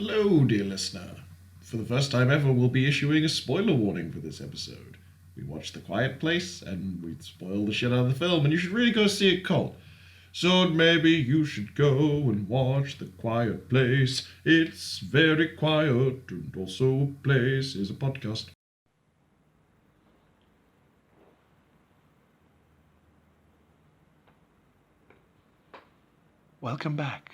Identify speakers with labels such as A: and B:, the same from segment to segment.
A: Hello, dear listener. For the first time ever, we'll be issuing a spoiler warning for this episode. We watched The Quiet Place, and we'd spoil the shit out of the film, and you should really go see it cold. So maybe you should go and watch The Quiet Place. It's very quiet, and also a place is a podcast.
B: Welcome back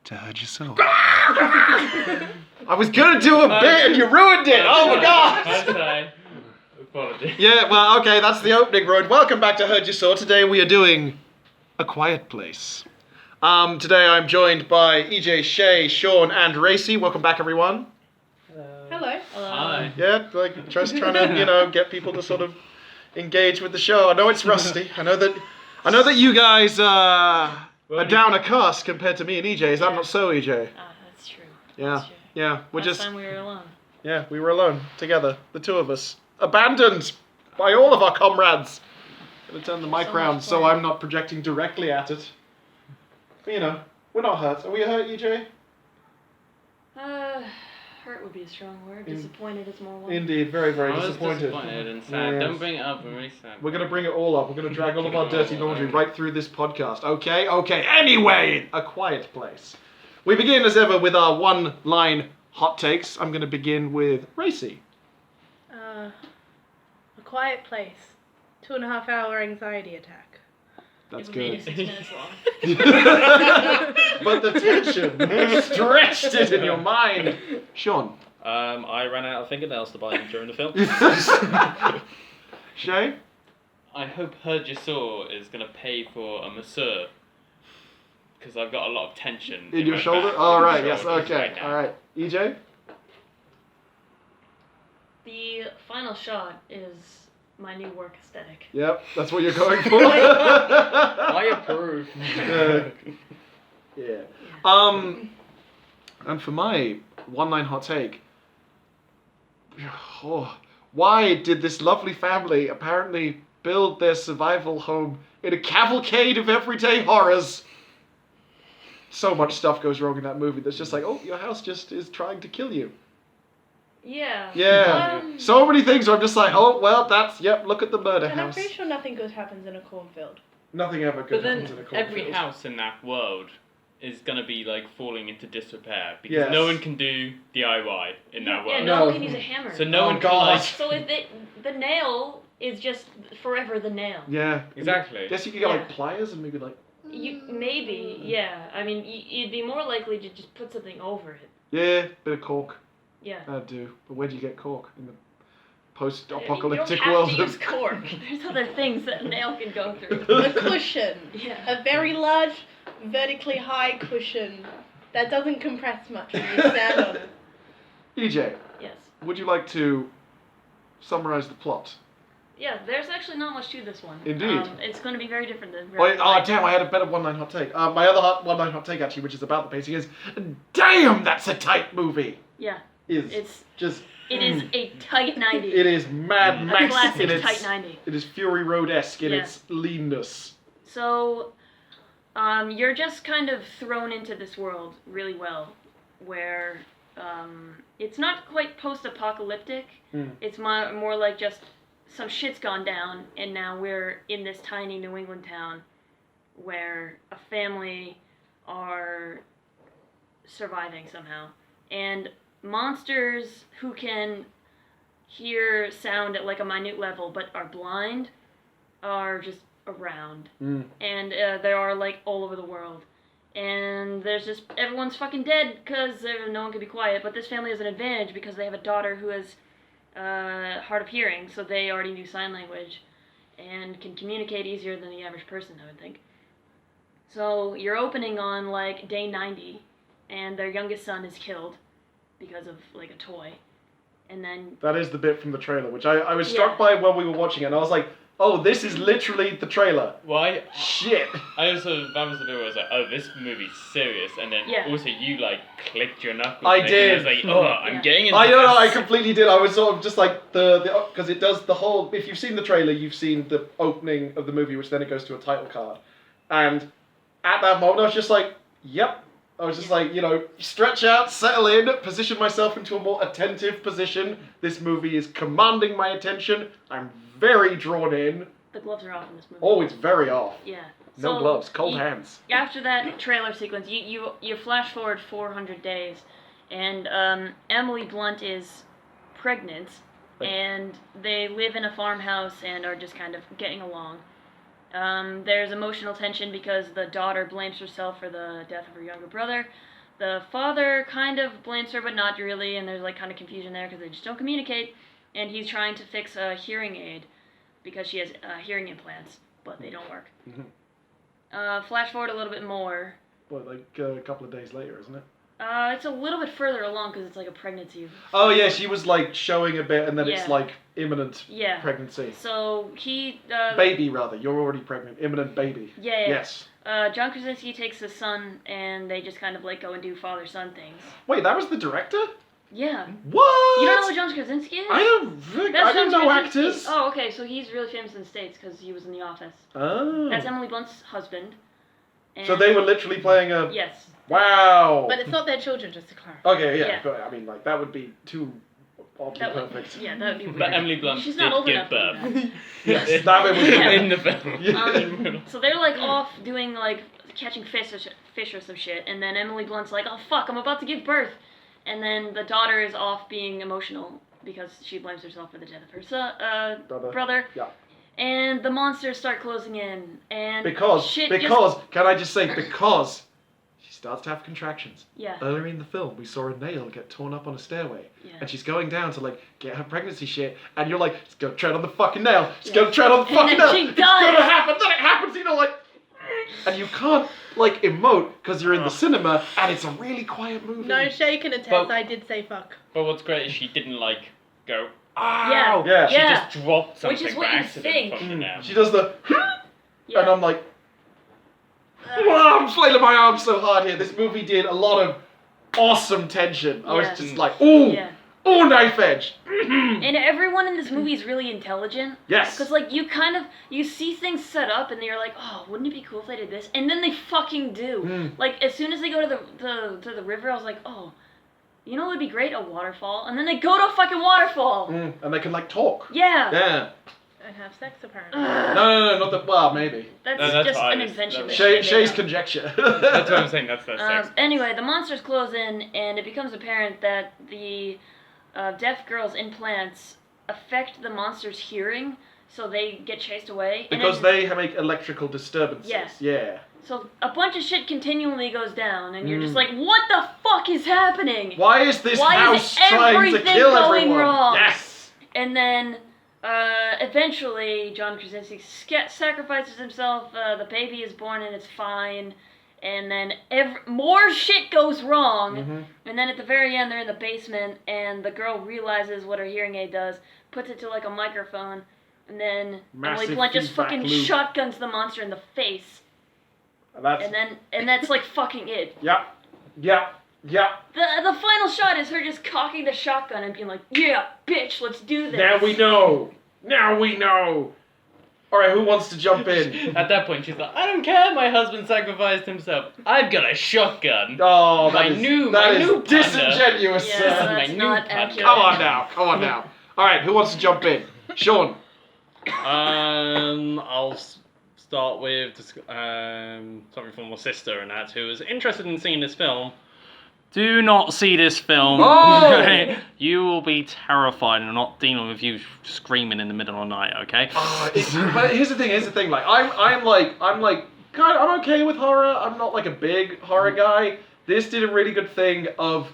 B: to Hurd Ya Saw.
C: I was gonna do a bit and you ruined it! Oh my god!
D: Okay. Apologies.
C: Yeah, well, okay, that's the opening road. Welcome back to Hurd Ya Saw. Today we are doing A Quiet Place. Today I'm joined by EJ, Shay, Sean, and Racy. Welcome back, everyone.
E: Hello.
D: Hi.
C: Yeah, like just trying to, get people to sort of engage with the show. I know it's rusty. I know that you guys are down a cast compared to me and EJ. Is that not so, EJ?
E: That's true.
C: Yeah.
E: That's true.
C: Yeah,
E: Last time we were alone.
C: Yeah, we were alone, together, the two of us. Abandoned by all of our comrades. Gonna turn the mic
E: So
C: round
E: much
C: so
E: fun.
C: I'm not projecting directly at it. But we're not hurt. Are we hurt, EJ?
E: Hurt would be a strong word. Disappointed is more one.
C: Indeed, very, very
D: I was
C: disappointed.
D: and sad.
C: Yes.
D: Don't bring it up. I'm really sad.
C: We're gonna bring it all up. We're gonna drag all of our dirty laundry right through this podcast. Okay? Anyway, A Quiet Place. We begin as ever with our one-line hot takes. I'm gonna begin with Racy.
E: A Quiet Place. 2.5 hour anxiety attack.
C: That's
E: It made it
C: good.
E: 6 minutes long.
C: But the tension stretched it in your mind. Sean.
F: I ran out of fingernails to bite during the film.
C: Shay?
D: I hope Hurd Ya Saw is going to pay for a masseur. Because I've got a lot of tension.
C: In your
D: my
C: shoulder?
D: back
C: All
D: and
C: right, yes,
D: shoulders
C: okay.
D: right now.
C: All right. EJ?
E: The final shot is my new work aesthetic.
C: Yep, that's what you're going for.
F: I approve.
C: Yeah. And for my one-line hot take, why did this lovely family apparently build their survival home in a cavalcade of everyday horrors? So much stuff goes wrong in that movie that's just like, oh, your house just is trying to kill you.
E: Yeah.
C: Yeah. So many things where I'm just like, oh, well, look at the murder
E: And I'm
C: house.
E: pretty sure nothing good happens in a cornfield.
C: Nothing ever good
D: But then
C: happens in a cornfield.
D: every house in that world is going to be like falling into disrepair. Because
C: Yes.
D: no one can do DIY in that
E: Yeah,
D: world.
E: no
C: No.
E: one can use a hammer.
D: So no
C: Oh,
D: one can
C: God.
D: like...
E: So if the nail is just forever the nail.
C: Yeah.
D: Exactly.
C: Guess you could get like
E: Yeah.
C: pliers and maybe like.
E: Maybe, yeah. I mean, you'd be more likely to just put something over it.
C: Yeah, bit of cork.
E: Yeah.
C: That'd do. But where do you get cork in the
E: You
C: post-apocalyptic
E: don't have
C: world?
E: to use cork. There's other things that a nail can go through.
G: A cushion.
E: Yeah.
G: A very large, vertically high cushion that doesn't compress much when you stand on it.
C: EJ,
E: Yes.
C: would you like to summarize the plot?
E: Yeah, there's actually not much to this one.
C: Indeed.
E: It's going to be very different than...
C: Damn, I had a better one-line hot take. My other one-line hot take, actually, which is about the pacing, is, damn, that's a tight movie.
E: Yeah.
C: Is
E: It's...
C: just...
E: It is a tight 90.
C: It is Mad
E: A
C: Max
E: classic
C: in its...
E: tight 90.
C: It is Fury Road-esque in
E: Yeah.
C: its leanness.
E: So, you're just kind of thrown into this world really well, where it's not quite post-apocalyptic.
C: Mm.
E: It's more like just some shit's gone down, and now we're in this tiny New England town where a family are surviving somehow. And monsters who can hear sound at like a minute level but are blind are just around.
C: Mm.
E: And they are like all over the world. And there's just, everyone's fucking dead because no one can be quiet, but this family has an advantage because they have a daughter who has hard of hearing, so they already knew sign language and can communicate easier than the average person, I would think. So you're opening on like day 90, and their youngest son is killed because of like a toy. And then...
C: That is the bit from the trailer, which I was struck
E: Yeah.
C: by when we were watching it, and I was like, oh, this is literally the trailer.
D: Why?
C: Shit.
D: I also, that was the bit where I was like, oh, this movie's serious. And then
E: Yeah.
D: also you like clicked your knuckles.
C: I
D: and
C: did.
D: I was like, oh, I'm
E: Yeah.
D: getting into
C: I know, I
D: this.
C: completely did. I was sort of just like because it does the whole. If you've seen the trailer, you've seen the opening of the movie, which then it goes to a title card, and at that moment I was just like, yep, I was just like, stretch out, settle in, position myself into a more attentive position. This movie is commanding my attention. I'm very drawn in.
E: The gloves are off in this movie.
C: Oh, it's very off.
E: Yeah.
C: No
E: So,
C: gloves, cold hands.
E: After that trailer sequence, you flash forward 400 days, and Emily Blunt is pregnant, and they live in a farmhouse and are just kind of getting along. There's emotional tension because the daughter blames herself for the death of her younger brother. The father kind of blames her, but not really, and there's like kind of confusion there because they just don't communicate. And he's trying to fix a hearing aid because she has hearing implants, but they don't work. Flash forward a little bit more.
C: What, like a couple of days later, isn't it?
E: It's a little bit further along because it's like a pregnancy.
C: Oh yeah, she was like showing a bit, and then it's
E: Yeah.
C: like imminent
E: Yeah.
C: pregnancy.
E: So he.
C: Baby, rather. You're already pregnant. Imminent baby.
E: Yeah.
C: Yes.
E: John Krasinski takes his son, and they just kind of like go and do father-son things.
C: Wait, that was the director?
E: Yeah.
C: What?
E: You don't know who John Krasinski is?
C: I don't know
E: John
C: actors.
E: Krasinski. Oh, okay. So he's really famous in the States because he was in The Office.
C: Oh.
E: That's Emily Blunt's husband. And
C: So they were literally playing a.
E: Yes.
C: Wow.
G: But it's not their children, just to clarify.
C: Okay, yeah,
E: Yeah.
C: but I mean, like, that would be too oddly
E: That would,
C: perfect.
E: yeah, that would be weird.
D: But Emily Blunt
E: She's
D: did
E: not old
D: give
E: enough to do
D: birth.
E: that.
C: Yes, that bit was
E: Yeah.
D: In the film.
E: So they're like off doing like catching fish or some shit, and then Emily Blunt's like, oh fuck, I'm about to give birth, and then the daughter is off being emotional because she blames herself for the death of her brother.
C: Yeah.
E: And the monsters start closing in, and
C: Because, can I just say, because she starts to have contractions.
E: Yeah.
C: Earlier in the film, we saw a nail get torn up on a stairway.
E: Yeah.
C: And she's going down to, like, get her pregnancy shit, and you're like, it's gonna tread on the fucking nail. It's gonna tread on the
E: And
C: fucking
E: then
C: nail.
E: she
C: It's
E: dies.
C: gonna happen. Then it happens, like... And you can't, like, emote because you're in the cinema, and it's a really quiet movie.
G: No, Shay can attest,
D: But-
G: I did say fuck.
D: But what's great is she didn't like go.
E: Yeah.
C: Yeah.
D: She
E: Yeah.
D: just dropped something
E: Which is what
D: by
E: you
D: accident
E: think.
D: from the nail.
C: She does the...
E: Yeah.
C: And I'm like... Wow, I'm flailing my arms so hard here. This movie did a lot of awesome tension. I was
E: Yeah.
C: just like, ooh,
E: Yeah.
C: ooh, knife edge.
E: And everyone in this movie is really intelligent.
C: Yes.
E: Because, like, you see things set up and you're like, oh, wouldn't it be cool if they did this? And then they fucking do.
C: Mm.
E: Like, as soon as they go to the river, I was like, oh, you know what would be great? A waterfall. And then they go to a fucking waterfall.
C: And they can, like, talk.
E: Yeah.
C: Yeah.
G: And have sex, apparently.
C: No, not that. Well, maybe.
E: That's,
D: No, that's
E: just
D: what I
E: an
D: was-
E: invention.
D: that
E: that
D: was-
E: they made
C: Shay's
E: up.
C: conjecture.
D: That's what I'm saying. That's sex.
E: Anyway, the monsters close in, and it becomes apparent that the deaf girl's implants affect the monster's hearing, so they get chased away. And
C: Because
E: then-
C: they make electrical disturbances.
E: Yeah.
C: Yeah.
E: So a bunch of shit continually goes down, and you're just like, what the fuck is happening?
C: Why is this
E: Why
C: house
E: is
C: trying to
E: everything
C: kill
E: going
C: everyone?
E: wrong?
C: Yes.
E: And then, eventually, John Krasinski sacrifices himself, the baby is born and it's fine, and then more shit goes wrong,
C: Mm-hmm.
E: and then at the very end they're in the basement, and the girl realizes what her hearing aid does, puts it to like a microphone, and then
C: Massive
E: Emily Blunt just
C: feedback
E: fucking
C: loop.
E: shotguns the monster in the face, and that's like fucking it.
C: Yeah.
E: The final shot is her just cocking the shotgun and being like, yeah, bitch, let's do this.
C: Now we know. All right, who wants to jump in?
D: At that point, she's like, I don't care. My husband sacrificed himself. I've got a shotgun.
C: Oh,
D: My
C: that is
D: new
C: disingenuous,
D: partner.
C: sir.
E: Yeah,
D: my
E: that's
D: new
E: not
D: partner.
E: accurate.
C: Come on now. All right, who wants to jump in? Sean.
F: I'll start with something from my sister and that, who was interested in seeing this film. Do not see this film.
C: Oh!
F: You will be terrified and not dealing with you screaming in the middle of the night. Okay.
C: But here's the thing. Like I'm kind of, I'm okay with horror. I'm not like a big horror guy. This did a really good thing of,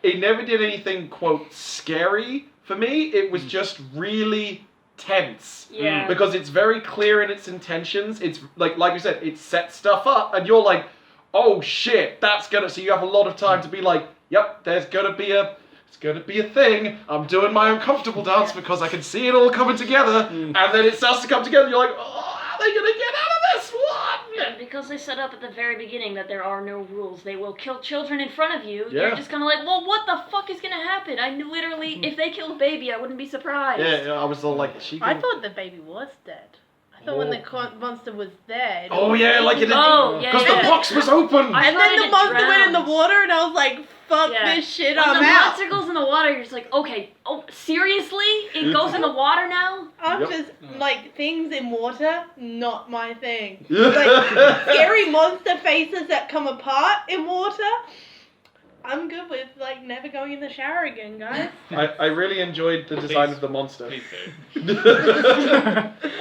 C: it never did anything quote scary for me. It was just really tense.
E: Yeah.
C: Because it's very clear in its intentions. It's like you said, it sets stuff up, and you're like, oh shit, so you have a lot of time to be like, yep, it's gonna be a thing. I'm doing my uncomfortable dance because I can see it all coming together, and then it starts to come together. You're like, oh, are they gonna get out of this? What?
E: And because they set up at the very beginning that there are no rules, they will kill children in front of you.
C: Yeah.
E: You're just kind of like, well, what the fuck is gonna happen? I knew literally, if they killed a baby, I wouldn't be surprised.
C: Yeah, I was all like,
G: I thought the baby was dead. I thought when the monster was there. it
C: Oh
G: was-
C: yeah, like it.
E: Oh, yeah,
C: Because
E: yeah.
C: the box was open.
E: I
G: And
E: thought
G: then
E: it
G: the monster went in the
E: drowned.
G: water, and I was like, "Fuck
E: Yeah.
G: this shit,
E: When
G: I'm
E: the
G: out."
E: monster goes in the water, you're just like, okay, oh, seriously? It goes in the water now?
G: I'm
C: Yep.
G: just like things in water, not my thing. Like scary monster faces that come apart in water. I'm good with like never going in the shower again, guys.
C: I really enjoyed the design of the monster.
D: Please do.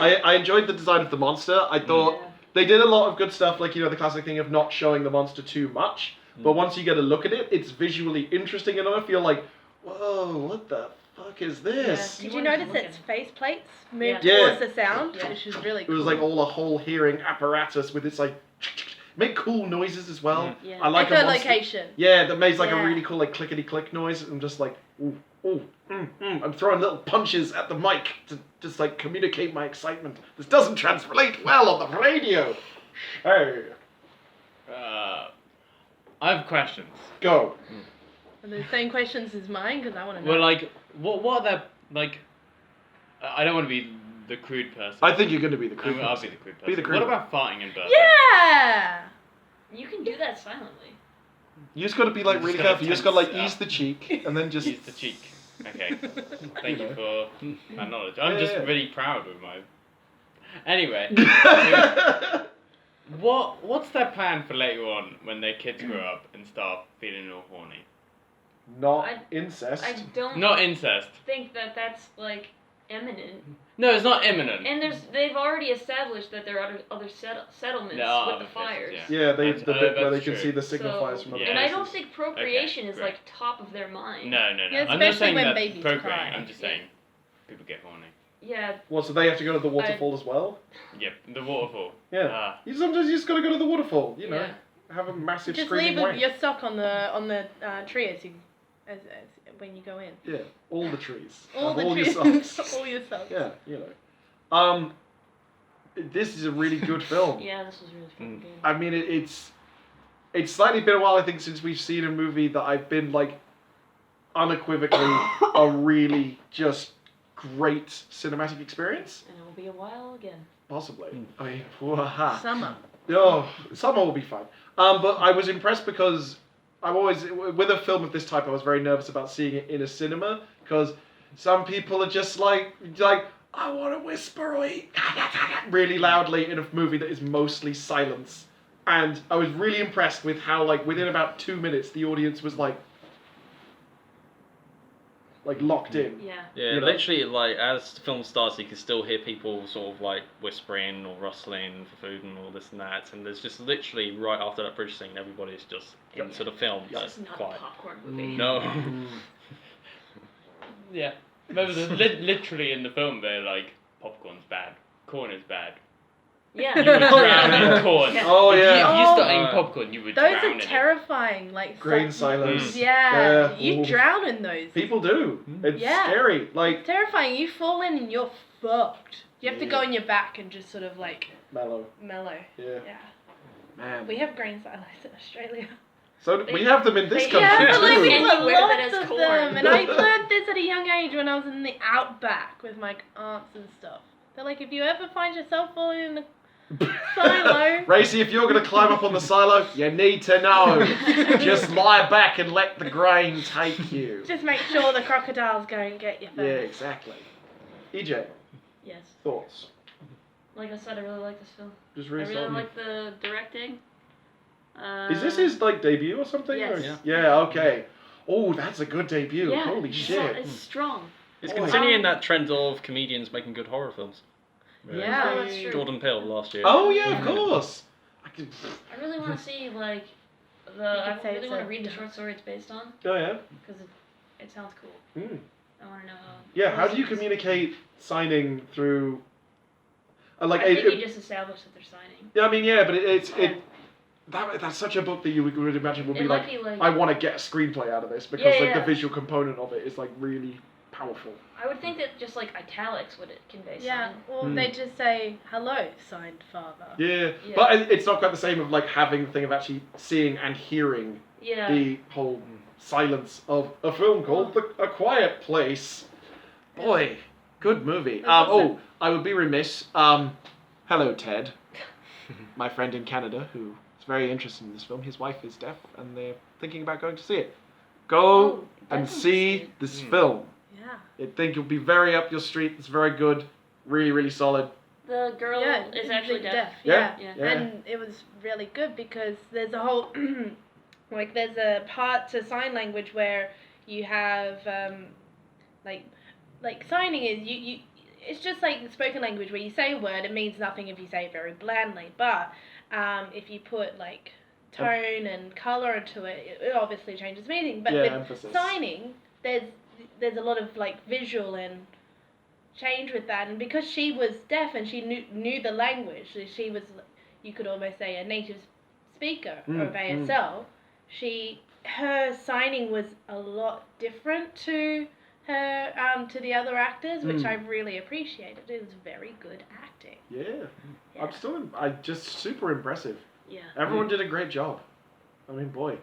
C: I enjoyed the design of the monster. I thought
E: Yeah.
C: they did a lot of good stuff, like, you know, the classic thing of not showing the monster too much. But once you get a look at it, it's visually interesting enough. You're like, whoa, what the fuck is this?
G: Did you notice its face plates moved
C: Yeah.
G: towards the sound,
E: Yeah.
G: which is really
C: It
G: cool.
C: was like all a whole hearing apparatus with its like make cool noises as well.
E: Yeah.
C: I like a monster.
G: echolocation.
C: Yeah, that makes like a
G: Yeah.
C: really cool like clickety click noise. I'm just like, ooh, ooh, I'm throwing little punches at the mic to just like communicate my excitement. This doesn't translate well on the radio. Hey,
F: I have questions.
C: go.
G: Are the same questions as mine? Because I want to know.
F: Well, like, what are their, like, I don't want to be the crude person.
C: I think you're going to be the creep.
F: I'll be the crude person.
C: Be the crude
F: What
C: one.
F: about farting in bed?
G: Yeah!
E: You can do that silently.
C: You just got to be like
F: You just
C: really
F: gotta
C: careful. You just got to like
F: tense
C: ease
F: up.
C: the cheek and then just.
F: Use the cheek. Okay. Thank you for that knowledge. I'm
C: Yeah,
F: just
C: yeah.
F: really proud of my... Anyway, what's their plan for later on when their kids grow up and start feeling all horny?
C: Not
E: I-
C: incest.
E: I don't
F: Not incest.
E: think that that's like imminent.
F: No, it's not imminent.
E: And they've already established that there are other settlements
F: There are
E: with
F: other
E: the
F: places,
E: fires.
C: Yeah, they
F: That's-
C: the bit where they
F: that's
C: can
F: true.
C: see the signifiers from other
F: Yeah.
E: And I
C: places.
E: don't think procreation is
F: great.
E: like top of their mind.
F: No.
G: Yeah,
F: I'm not
G: especially
F: saying
G: when
F: that
G: babies
F: procreating.
G: cry.
F: I'm just saying people get horny.
E: Yeah,
C: Well, so they have to go to the waterfall as well.
F: Yep, the waterfall.
C: Yeah.
F: Ah.
C: Sometimes you just gotta go to the waterfall. You know,
E: Yeah.
C: have a massive
G: Just
C: screaming
G: leave
C: wank.
G: your sock on the tree as when you go in.
C: Yeah, all the trees.
G: All
C: Have
G: the
C: your
G: trees.
C: socks.
G: all your socks.
C: Yeah, you know. This is a really good film.
E: yeah, this was really fucking good.
C: I mean, it's slightly been a while, I think, since we've seen a movie that I've been like unequivocally a really just great cinematic experience.
E: And it will be a while again.
C: Possibly. I mean, waha.
G: Summer.
C: Oh, summer will be fine. But I was impressed because I'm always with a film of this type. I was very nervous about seeing it in a cinema because some people are just like I want to whisper really loudly in a movie that is mostly silence. And I was really impressed with how like within about 2 minutes the audience was like locked in.
E: Yeah.
F: Yeah,
C: You know?
F: literally, like, as the film starts, you can still hear people sort of, like, whispering or rustling for food and all this and that, and there's just literally, right after that bridge scene, everybody's just into the film.
E: This
F: That's
E: is not
F: quiet.
E: a popcorn movie.
F: No.
D: Yeah. Remember, literally in the film, they're like, popcorn's bad, corn is bad.
E: Yeah.
D: You would drown in corn.
E: Yeah.
C: Oh
D: If
C: yeah.
D: you
G: Oh.
D: start eating popcorn, you would
G: Those
D: drown
G: are
D: in it.
G: terrifying. Like
C: Grain
G: such-
C: silos.
G: Yeah,
C: Yeah.
G: you
C: Ooh.
G: drown in those.
C: People do. It's
G: Yeah.
C: scary. Like
G: It's terrifying. You fall in and you're fucked. You have to go
C: Yeah.
G: on your back and just sort of like
C: mellow.
G: mellow.
C: Yeah.
G: Yeah.
C: Man.
G: We have grain silos in Australia.
C: So we have them in this
E: they-
C: country
G: Yeah, but like
C: too.
G: we've
E: And
G: got
E: you wear that
G: lots
E: as
G: of
E: corn.
G: them, and I learned this at a young age when I was in the outback with my aunts and stuff. They're like, if you ever find yourself falling in a silo,
C: Racy, if you're going to climb up on the silo, you need to know. Just lie back and let the grain take you.
G: just make sure the crocodiles go and get you
C: Yeah,
G: first.
C: exactly. EJ,
E: Yes.
C: thoughts?
E: Like I said, I really like this film.
C: Just
E: I
C: really
E: really
C: solid.
E: like the directing.
C: Is this his like debut or something?
E: Yes.
C: Or-
F: Yeah.
C: Yeah. Okay. Oh, that's a good debut.
E: Yeah,
C: Holy
E: it's
C: shit.
E: It's strong.
F: It's
C: Boy.
F: continuing that trend of comedians making good horror films.
G: Yeah.
E: Oh, that's true.
F: Jordan Peele last year.
C: Oh yeah, of course. I could.
E: I really want to see like
G: You
E: I
G: could say
E: really
G: it's
E: want
G: a-
E: to read the short story it's based on
C: Oh yeah.
E: because it sounds cool.
C: Mm.
E: I want to know how.
C: Yeah. How do you
E: it is.
C: communicate signing through? Like
E: I think you just established that they're signing.
C: Yeah, I mean, yeah, but that's such a book that you would imagine would
E: It
C: be
E: might
C: like,
E: be like
C: I want to get a screenplay out of this because
E: Yeah,
C: like the
E: yeah.
C: visual component of it is like really powerful.
E: I would think that just like italics would convey
G: Yeah,
E: sign.
G: or
C: Hmm.
G: they just say, hello, signed father.
C: Yeah,
E: Yeah.
C: but it's not quite the same of like having the thing of actually seeing and hearing
E: Yeah.
C: the whole silence of a film called A Quiet Place. Boy, good movie.
E: That's
C: Oh, I would be remiss. hello, Ted. My friend in Canada, who is very interested in this film. His wife is deaf, and they're thinking about going to see it. Go and
E: definitely
C: see this film.
G: Yeah.
C: I think it'll be very up your street. It's very good. Really, really solid.
E: The girl is actually deaf.
C: Yeah.
E: Yeah.
G: And it was really good because there's a whole, like, there's a part to sign language where you have, like signing is, you it's just like spoken language where you say a word, it means nothing if you say it very blandly. But if you put, like, tone and colour into it, it obviously changes meaning. But with
C: emphasis.
G: signing, there's a lot of, like, visual and change with that, and because she was deaf and she knew the language, so she was, you could almost say, a native speaker of ASL. Her signing was a lot different to her to the other actors, which I really appreciated. It was very good acting.
C: Yeah. I'm just super impressive.
E: Yeah.
C: Everyone did a great job. I mean, boy.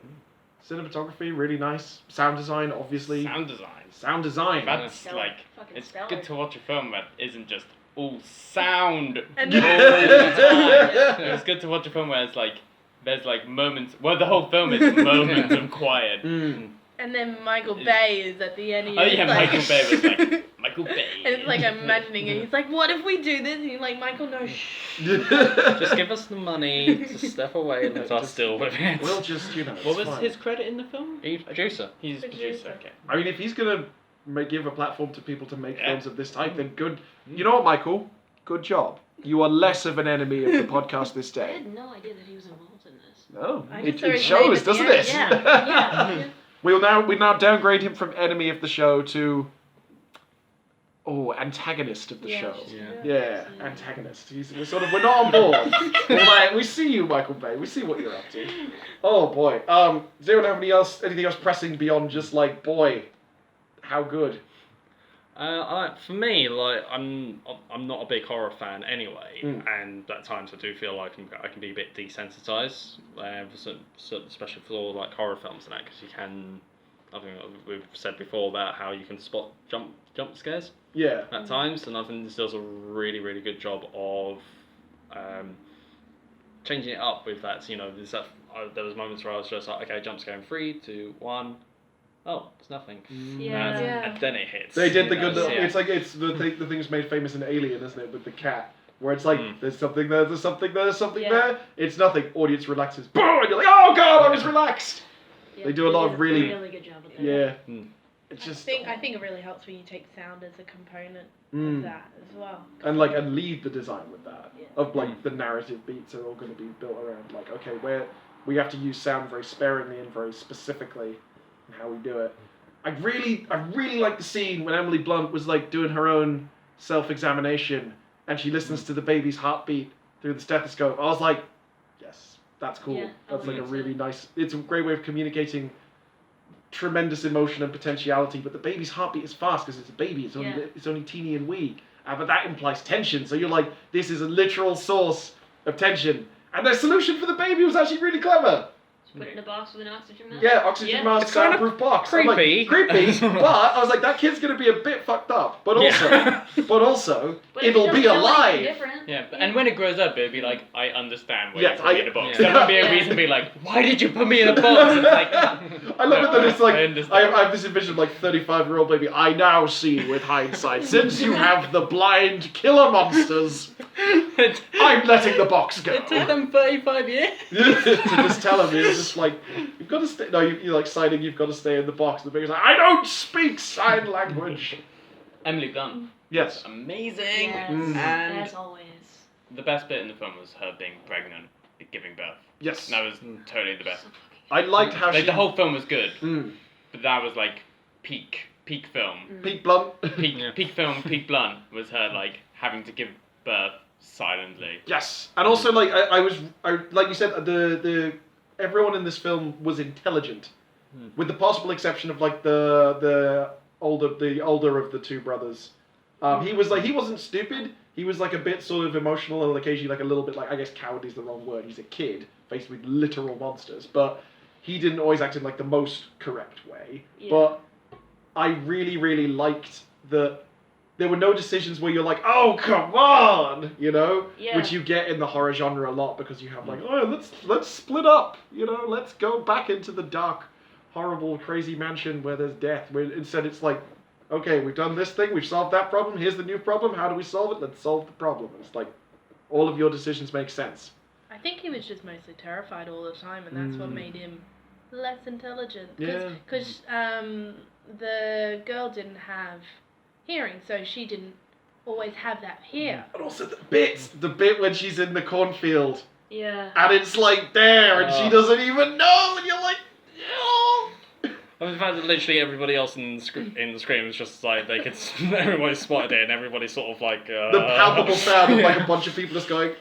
C: Cinematography, really nice. Sound design, obviously. Sound design.
D: That's
E: Stellar.
D: like,
E: Fucking
D: it's
E: stellar.
D: good to watch a film that isn't just all sound
G: And
D: all the time. It's good to watch a film where it's like, there's like moments, well, the whole film is moments of quiet.
G: And then Michael Bay is at the end.
D: Oh yeah,
G: like,
D: Michael Bay was like, Michael Bay.
G: And it's like I'm imagining it. He's like, "What if we do this?" And you're like, "Michael, no, shh."
F: Just give us the money to step away and let us deal with it.
C: We'll just,
D: What was his credit in the film?
F: He's producer.
D: He's a producer, okay.
C: I mean, if he's going to give a platform to people to make films of this type, then good. You know what, Michael? Good job. You are less of an enemy of the podcast this
E: I
C: day.
E: had no idea that he was involved in this.
C: No,
G: I
C: it
G: just saw his
C: shows,
G: name at the
C: doesn't
G: end.
C: it?
E: Yeah.
C: We now downgrade him from enemy of the show to antagonist of the show. Yeah, antagonist. We're not on board. We're like, we see you, Michael Bay. We see what you're up to. Oh boy. Does anyone have anything else pressing beyond just like, boy, how good?
F: For me, like I'm not a big horror fan anyway, and at times I do feel like I can be a bit desensitized, especially for like horror films and that, because you can. I think we've said before about how you can spot jump scares.
C: Yeah.
F: At times, and I think this does a really, really good job of changing it up with that. So, there was moments where I was just like, okay, jump scare in 3, 2, 1. Oh, it's nothing. And then it hits.
C: They did the good.
F: Yeah.
C: It's like the thing's made famous in Alien, isn't it, with the cat, where it's like there's something there, there's something there, there's something there. It's nothing. Audience relaxes. Boom! And you're like, oh god, I was relaxed.
E: Yeah,
C: They do a lot of really
E: good job with that.
C: yeah. It's just
G: I think it really helps when you take sound as a component of that as well.
C: and lead the design with that of like the narrative beats are all going to be built around like, okay, where we have to use sound very sparingly and very specifically and how we do it. I really like the scene when Emily Blunt was like doing her own self-examination and she listens to the baby's heartbeat through the stethoscope. I was like, yes, that's cool.
E: Yeah,
C: That's like a
E: that's
C: really
E: it.
C: nice. It's a great way of communicating tremendous emotion and potentiality, but the baby's heartbeat is fast because it's a baby. It's only teeny and wee, but that implies tension. So you're like, this is a literal source of tension, and their solution for the baby was actually really clever.
E: Just put it in a box with an oxygen mask.
C: Yeah, oxygen mask,
F: It's kind of
C: soundproof box. I'm like,
F: creepy.
C: creepy, but I was like, that kid's gonna be a bit fucked up, but also,
E: But if
C: it'll
E: it
C: be
E: doesn't feel
C: alive.
E: anything different,
D: Yeah, and when it grows up, it'll be like, I understand why
C: Yes,
D: you put me in a box.
C: yeah.
D: There won't be a reason to be like, why did you put me in a box? It's like,
C: I love it that it's like,
D: I
C: I
D: understand.
C: have this envision of like 35-year-old baby, I now see with hindsight, since you have the blind killer monsters, I'm letting the box go.
F: It took them 35 years.
C: To just tell him, it's just like, you've got to stay, no, you're like signing, you've got to stay in the box. The baby's like, I don't speak sign language.
D: Emily Blunt.
C: Yes.
D: Amazing.
E: yes,
C: Mm.
D: And
E: as always.
D: the best bit in the film was her being pregnant, giving birth.
C: Yes.
D: That was totally the best.
C: I liked how
D: Like
C: she...
D: the whole film was good,
C: Mm.
D: but that was like peak film.
C: Pete Blunt.
D: Peak film, peak Blunt was her like having to give birth silently.
C: Yes, and also like like you said, the everyone in this film was intelligent, with the possible exception of like the older of the two brothers. He wasn't stupid. He was like a bit sort of emotional and occasionally like a little bit like, I guess cowardly is the wrong word. He's a kid faced with literal monsters, but he didn't always act in like the most correct way.
E: Yeah.
C: But I really liked that there were no decisions where you're like, oh, come on, you know?
E: Yeah.
C: Which you get in the horror genre a lot because you have like, oh, let's split up, you know? Let's go back into the dark, horrible, crazy mansion where there's death. Where instead it's like, okay, we've done this thing, we've solved that problem, here's the new problem, how do we solve it? Let's solve the problem. It's like, all of your decisions make sense.
G: I think he was just mostly terrified all the time, and that's what made him less intelligent.
C: Yeah.
G: Because the girl didn't have hearing, so she didn't always have that ear.
C: And also the bit when she's in the cornfield,
E: Yeah.
C: and it's like there, and she doesn't even know, and you're like, oh.
F: I mean, the fact that literally everybody else in the screen was just like, they could, everybody spotted it, and everybody sort of like...
C: The palpable sound of like a bunch of people just going,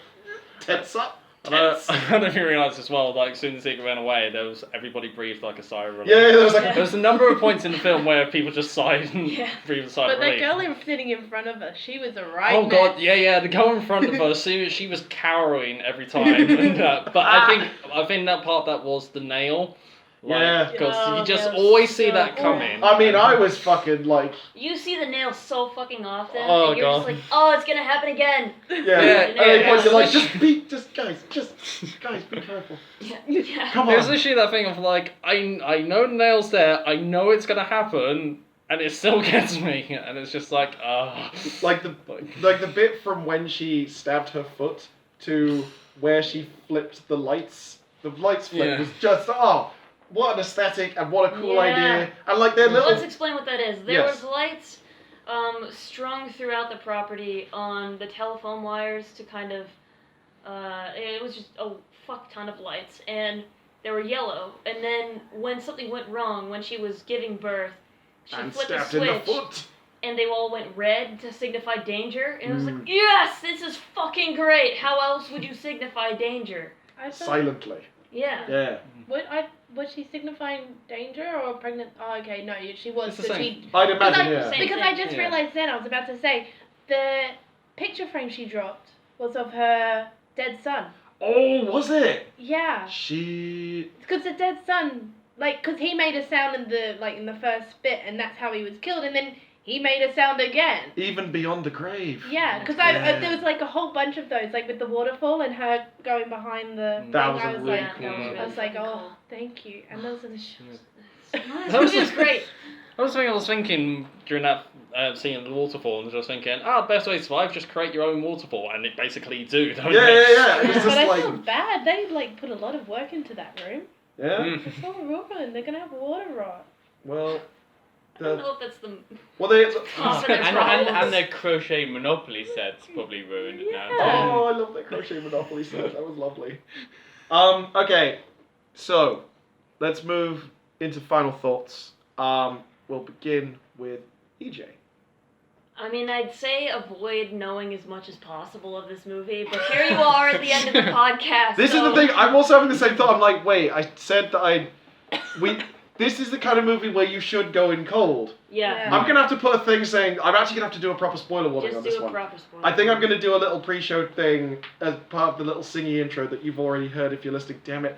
C: tense up.
F: And I don't know if you realised as well, like, as soon as it went away, everybody breathed like a sigh of relief.
C: Yeah, there was like
F: There was a number of points in the film where people just sighed and
E: Yeah.
F: breathed a sigh
G: But
F: of
G: that
F: relief.
G: girl sitting in front of us, she was a right
F: Oh
G: mess.
F: god, yeah, the girl in front of us, she was cowering every time. And, but I think that part that was the nail.
C: Yeah.
F: Because
G: Oh,
F: you just
G: that was
F: always see
G: so
F: that
G: cool.
F: coming.
C: I mean, I was fucking like,
E: You see the nail so fucking often,
F: Oh,
E: and you're
F: God.
E: just like, oh, it's gonna happen again.
C: yeah. And
F: yeah.
C: you're like, guys, be careful.
E: Yeah.
C: Come
F: There's
C: on.
F: literally that thing of like, I know the nail's there, I know it's gonna happen, and it still gets me, and it's just like,
C: Like the bit from when she stabbed her foot to where she flipped the lights. The lights flip
F: Yeah.
C: was just, what an aesthetic and what a cool
E: Yeah.
C: idea. And like their little...
E: Let's explain what that is. There
C: Yes.
E: was lights strung throughout the property on the telephone wires to kind of, it was just a fuck ton of lights, and they were yellow. And then when something went wrong, when she was giving birth, she
C: and
E: flipped a
C: stabbed in the
E: switch,
C: foot.
E: and they all went red to signify danger. And it was like, yes, this is fucking great. How else would you signify danger?
G: I thought,
C: Silently.
E: Yeah.
C: Yeah.
G: was she signifying danger or pregnant? Oh, okay, no, she was.
F: It's the
G: So
F: same.
G: she,
C: I'd imagine,
G: because
C: yeah.
G: because I just
F: Yeah.
G: realised then, I was about to say, the picture frame she dropped was of her dead son.
C: Oh, was it?
G: Yeah.
C: She...
G: Because the dead son, because he made a sound in the first bit, and that's how he was killed, and then he made a sound again.
C: Even beyond the grave.
G: Yeah, because
C: Yeah.
G: there was a whole bunch of those, with the waterfall and her going behind the
C: That
G: thing.
C: was
G: I
C: a
G: was
C: really
G: like,
C: cool moment.
G: I was like,
E: fucking
G: oh,
E: cool.
G: thank you. And those are the
E: This movie is great.
F: I was thinking during that scene of the waterfall, and just thinking, best way to survive, just create your own waterfall, and it basically do, don't
C: Yeah,
F: they?
C: yeah. It was
G: But
C: just
G: I
C: like...
G: feel bad. They put a lot of work into that room.
C: Yeah?
F: Mm.
G: It's all ruined. They're gonna have water rot.
C: Well...
E: I don't know if that's the
C: Well, they...
E: confidence
D: And
E: problems.
D: their crochet Monopoly set's probably ruined now.
G: Yeah.
C: Oh, I love that crochet Monopoly set. That was lovely. Okay, so let's move into final thoughts. We'll begin with EJ.
E: I mean, I'd say avoid knowing as much as possible of this movie, but here you are at the end of the podcast.
C: This is
E: so-
C: the thing. I'm also having the same thought. I'm like, wait. I said that This is the kind of movie where you should go in cold.
E: Yeah.
G: Yeah.
C: I'm gonna have to put a thing saying I'm actually gonna have to do a proper spoiler warning
E: Just
C: on this
E: do a
C: one.
E: proper spoiler.
C: I think I'm gonna do a little pre-show thing as part of the little singy intro that you've already heard if you're listening. Damn it.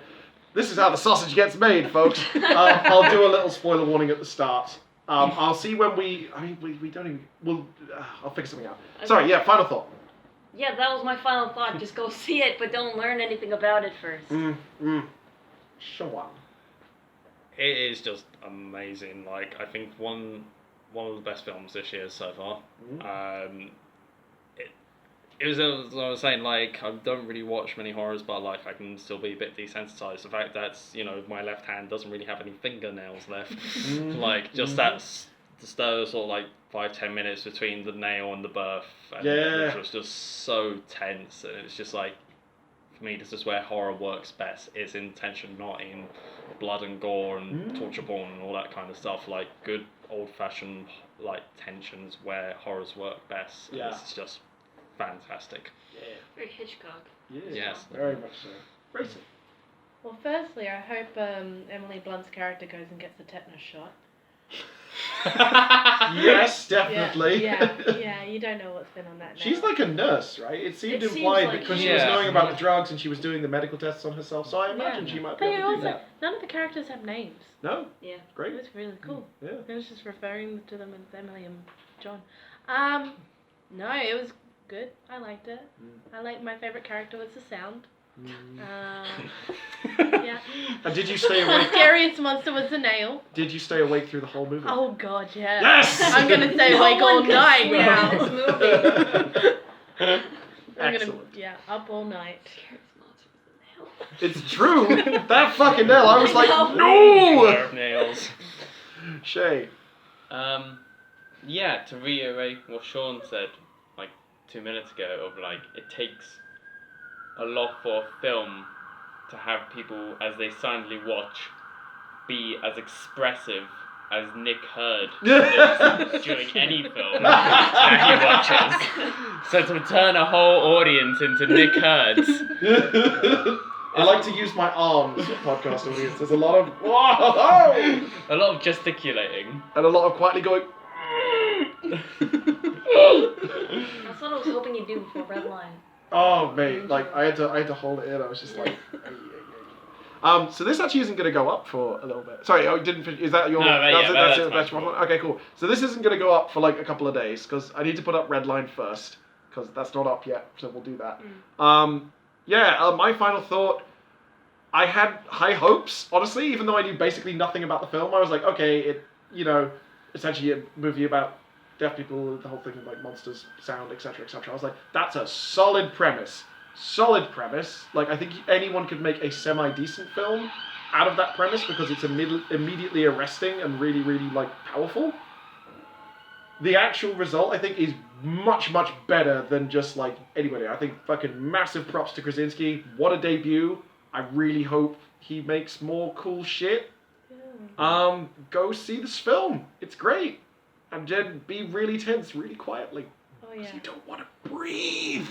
C: This is how the sausage gets made, folks. I'll do a little spoiler warning at the start. I'll see when we don't even... I'll figure something out. Sorry, yeah, final thought.
E: Yeah, that was my final thought. Just go see it, but don't learn anything about it first.
C: Show on.
F: It is just amazing. I think one of the best films this year so far. It was as I was saying, I don't really watch many horrors, but I can still be a bit desensitized. The fact that my left hand doesn't really have any fingernails left, that's sort of 5-10 minutes between the nail and the birth, and
C: Yeah.
F: which was just so tense. And it's just for me, this is where horror works best. It's in tension, not in blood and gore and torture porn and all that kind of stuff. Good old-fashioned tensions where horrors work best.
C: Yeah.
F: It's just fantastic.
E: Very Hitchcock.
F: Yes.
C: Very much so. Racing.
G: Well, firstly, I hope Emily Blunt's character goes and gets the tetanus shot.
C: Yes, definitely.
G: Yeah, you don't know what's been on that now.
C: She's like a nurse, right? It seemed
E: It seems
C: implied
E: like
C: because
E: she
C: she was
F: is.
C: knowing about the drugs and she was doing the medical tests on herself, so I imagine
G: Yeah.
C: she might be
G: They
C: able to do
G: also,
C: that.
G: none of the characters have names.
C: No?
E: Yeah.
C: Great.
G: It was really cool.
C: Yeah.
G: I was just referring to them as Emily and John. No, it was good. I liked it. I like my favorite character was the sound. Yeah.
C: And did you stay
G: The
C: awake?
G: scariest monster was the nail.
C: Did you stay awake through the whole movie?
G: Oh god, yeah.
C: Yes!
G: I'm gonna stay
E: No
G: awake all
E: one could
G: night
E: sleep
G: now.
E: in this movie.
G: I'm gonna,
C: Excellent.
G: up all night.
C: It's true. That fucking nail. I was like,
E: No.
C: no.
F: Nails.
C: Shay.
D: Yeah, to reiterate what Sean said like 2 minutes ago, of like it takes a lot for a film to have people, as they silently watch, be as expressive as Nick Hurd is during any film that he watches. So to turn a whole audience into Nick Hurds.
C: I like to use my arms, podcast audience. There's a lot of whoa,
D: A lot of gesticulating.
C: and a lot of quietly going.
E: That's what I was hoping you'd do before Red Line.
C: Oh mate, like I had to hold it in. I was just like. So this actually isn't going to go up for a little bit. Sorry, I didn't finish. Is that your?
D: No, yeah,
C: that's
D: that's
C: it. That's
D: fine.
C: one. Okay, cool. So this isn't going to go up for like a couple of days because I need to put up Redline first because that's not up yet. So we'll do that. My final thought. I had high hopes, honestly, even though I knew basically nothing about the film. I was like, okay, essentially a movie about deaf people, the whole thing with like monsters, sound, etc., etc. I was like, that's a solid premise. Like, I think anyone could make a semi-decent film out of that premise because it's immediately arresting and really, really, like, powerful. The actual result, I think, is much, much better than just, like, anybody. I think fucking massive props to Krasinski. What a debut. I really hope he makes more cool shit. Go see this film. It's great. And then be really tense, really quietly.
G: Oh
C: Because
G: yeah.
C: you don't want to breathe.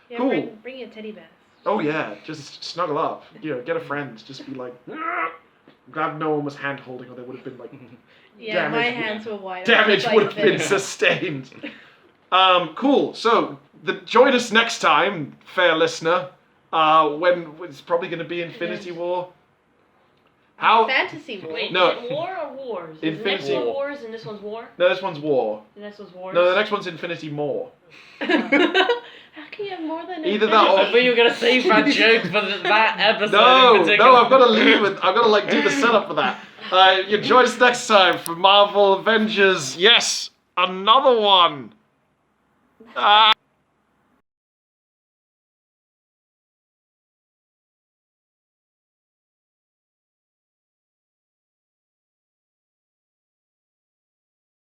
G: Yeah,
C: Cool.
G: bring your teddy bears.
C: Oh yeah, just snuggle up. Get a friend. Just be like, "Ah." I'm glad no one was hand holding, or they would have been like,
G: Yeah, my
C: Damage-
G: hands were wide.
C: damage
G: I was
C: would
G: like
C: have been
G: this.
C: sustained. Cool. So join us next time, fair listener. When it's probably going to be Infinity War. How?
G: Fantasy war.
E: Wait,
C: No.
E: is it war or wars? Is the next
C: Infinity
E: one
C: War.
E: wars and this one's war?
C: No, this one's War.
E: The next one's wars?
C: No, the next one's Infinity More.
G: How can you have more than
C: Either
G: a
C: that or-
F: I thought you were gonna save that joke for that episode
C: No,
F: in particular.
C: no, I've got to leave it. I've got to like do the setup for that. You join us next time for Marvel Avengers. Yes, another one.